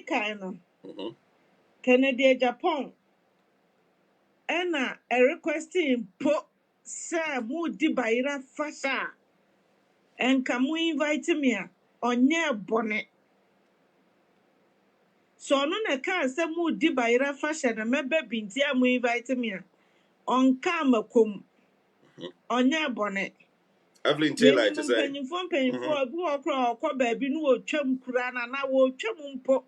Edi kaino. Kennedy Japan. Ena a requesting po say mu di bayira fasha. And kamu invite me onye bone. So no na ka say mu di bayira fasha na mebe binti amu invite me on kama kum onye bone. Evelyn Taylor it is a Pennyfo bu okro okwa baabi no otwam kura na wo twam mpo.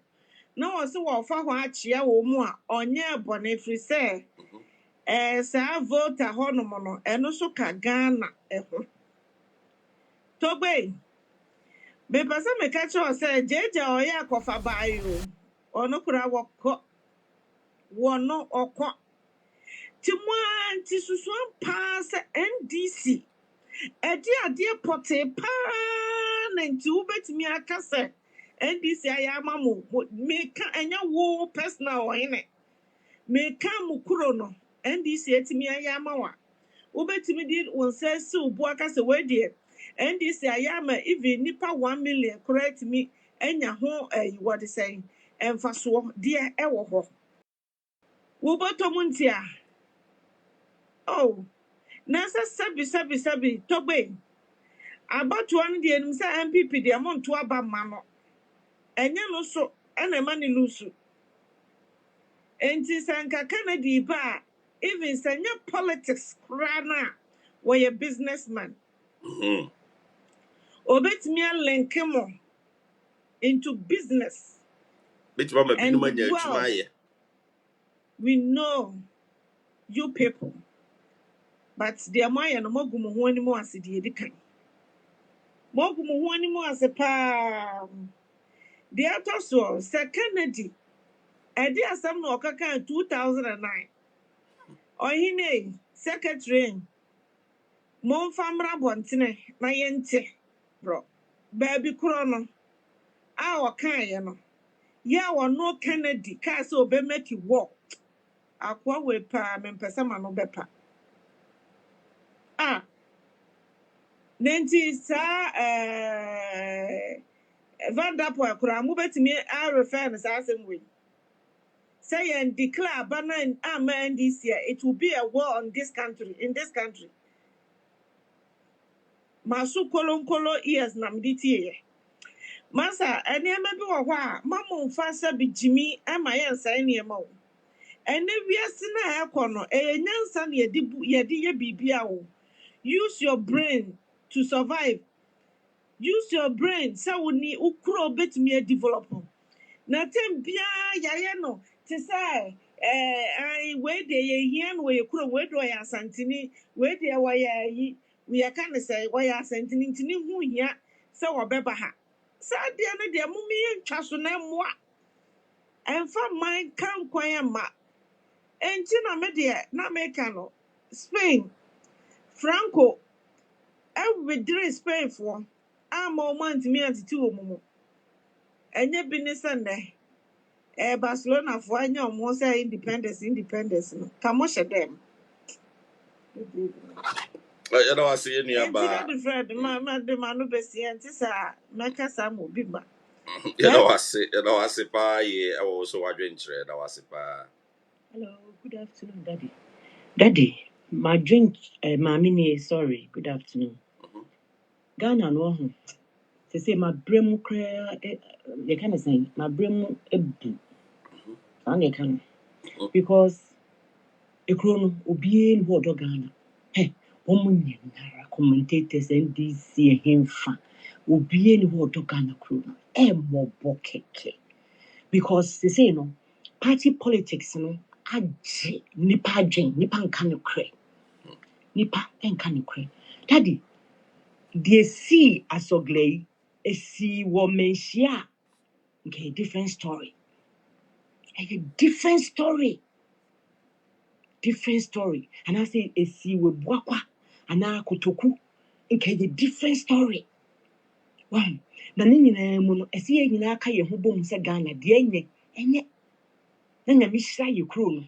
Na wo se wo fa ho achia wo mu a onye bone free say sa vote honomo no eno so ka Ghana eho. Togbe be pasa me ka cho say jeje oya akofa bayo ono kura wokọ wono okọ timwa nti susuan pa se NDC edi ade pote pa na nti ubetimi aka se NDC ayama mo me ka enya wo personal ohine me ka mu kuro no NDC etimi ayama wa ubetimi di wonse si ubu aka se we NDC ayama even nipa 1 million correct me enya ho what they saying emfaso de ewo ho wo botom ntia oh na sabi Togbe about one de nim say MPP de amonto aba ma no enya no so ena ma ni lusu enti sanka Kennedy ba even sanya politics krana we a businessman obetimi link mo into business. And well, we know you people, but the Amaya no mogumu who anymore as the edican. Mogumu who anymore as a pa. The other so, Sir Kennedy, a dear some no kaka 2009. Or he secretary, Mon Famra Bontine, my ente, bro, baby chrono. Our kind, yeah, or no Kennedy, castle be make you walk. Akwa we pa mempesa ma no bepa nenti sa vandapo akura mu betimi a refer na sa asem we say and declare bana and this year it will be a war on this country in this country masu kolonkolo years na mditi ye masa ene bi wo ho a mamu fa sa bi jimi ama yensa ene ma wo ene wiase na ekono nyansa na yedi ye bibia wo. Use your brain to survive. Use your brain. So we need ukuro bet me develop. Na tempia ya no. Te say I we de ye hian we ukuro we do ya santini we de wa ya yi we can say wa ya santini ntini hu hia so obeba ha. Sa de na de mumi ntwa so na moa. Emfa man kan kwan ma. Enti na me de na make no Spain Franco withdraw Spain for moment me anti omumu enye binisande Barcelona for anya omo say independence no kamo shedem you know I see any about different ma de manu besi anti sa meka sam obi ba you know I see pa ye I also adventure na wase pa. Hello, good afternoon, Daddy, my drink, Mamini, sorry, good afternoon. Ghana, no, to say my brim cray, they kind of say, my brim, can because a chrono, obeying what Ghana. Hey, woman, commentators and NDC, him fan, obeying what Ghana chrono, more bokeke. Because they say, no, party politics, no, aje, nipa nkane nipa nkane kre. Daddy, they see asoglei, a see woman share. Okay, different story. A different story. Different story. And I say a see with wakwa and I kutoku. Okay, the different story. Wow. Na nini na mono a see in aka ye hubum sa Ghana, dienye, enye. Nanya mishra ye krono.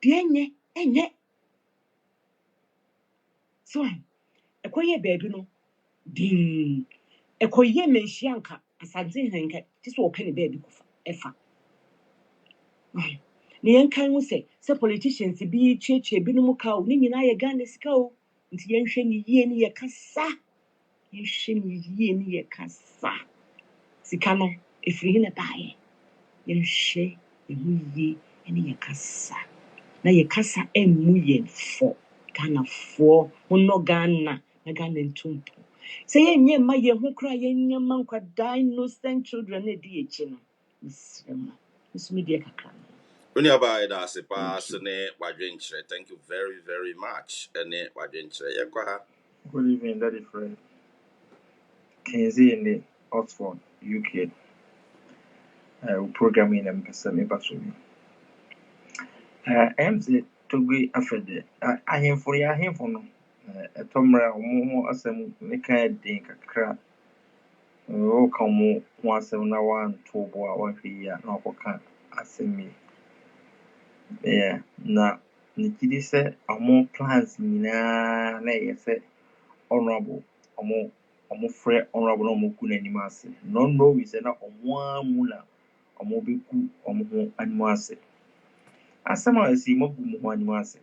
Dienye, enye. So, a quiet baby no. Din. Ekoye menshianka asante henka ti so oka ne baby kofa efa ne yankan wo se politicians bi cheche bi no mu ka o ne nyina ye Ghana sika o nti yenhwe ne yie ne ye kasa yenhwe ne yie ne ye kasa sika no efiri ne baaye yenhwe ehu yie ne ye kasa na ye kasa emu ye fo Ghana fo no Ghana na Ghana ntumpo se yenye ma ye hu kra yenye ma nkwadaa innocent children na di echi no misrema misumi die kakra When you buy that, say pass Thank you. ne wadwenkyerɛ. Thank you very, very much. Ne wadwenkyerɛ. Yɛnkɔ ha. Good evening, Daddy Fred. Kenzie in the Oxford, UK. Programming and Pesami Basumi. I am the Togbe Afede. I am for ya him for no. A tomra more as a meka dink a crack. Oh, come once a one, 2 boy, 1 year, no can as me. Yeah, na Nikidi said, more plans, Mina, nay, said, honorable, more frɛ honorable na ɔmo ku n'anim ase no we sɛ na ɔmo amu na ɔmo bɛku ɔmo ho anim ase asɛm a ɛsi mo gu mo ho anim ase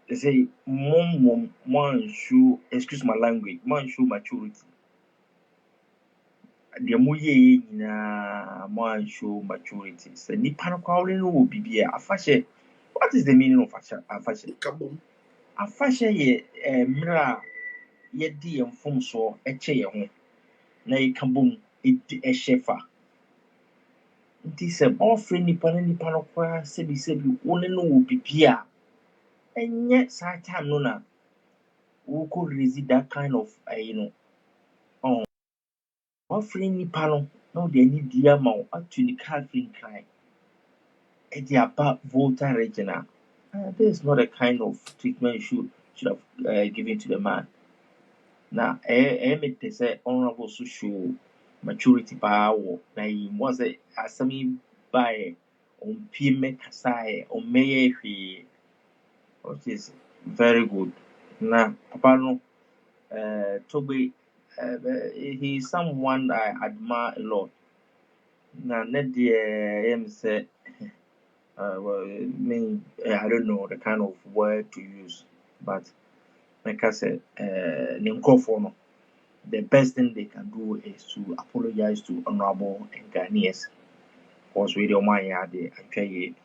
ɛsɛ mo anshow excuse my language mo anshow maturity deɛ mo yɛ nyinaa mo anshow maturity sɛ nipa no kwa wɔle no wɔ bibi a afahyɛ what is the meaning of afahyɛ Kabom. afahyɛ yɛ mmerɛ a yɛdi yɛn mfomsoɔ ɛkyɛ yɛn ho na yɛka bom ɛdi ɛhyɛ fa nti sɛ ɔfrɛ nipa no koraa sɛbi wo ne no wɔ bibi a ɛnyɛ saa time no na wokɔ release that kind of ɔfrɛ nipa no na wode ani di ama wo atu ne car firi nkran ɛde aba Volta regional this is not a kind of treatment you should have given to the man na ɛyɛ me te sɛ honorable so show maturity paa wɔ na yi mo sɛ asɛm yi baeɛ ɔmpie mmɛkasaeɛ ɔmmɛyɛ hwee which is very good na papa no Togbe he is someone I admire a lot na ne deɛ ɛyɛ me sɛ well, I don't know the kind of word to use but like I said ne nkurɔfoɔ no the best thing they can do is to apologize to honorable and Ghanaians because we don't mind the actually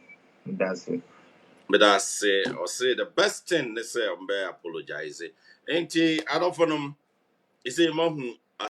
that's it. But I say, or say the best thing they say, I'm apologize. Ain't I don't for them. You say, Mahu,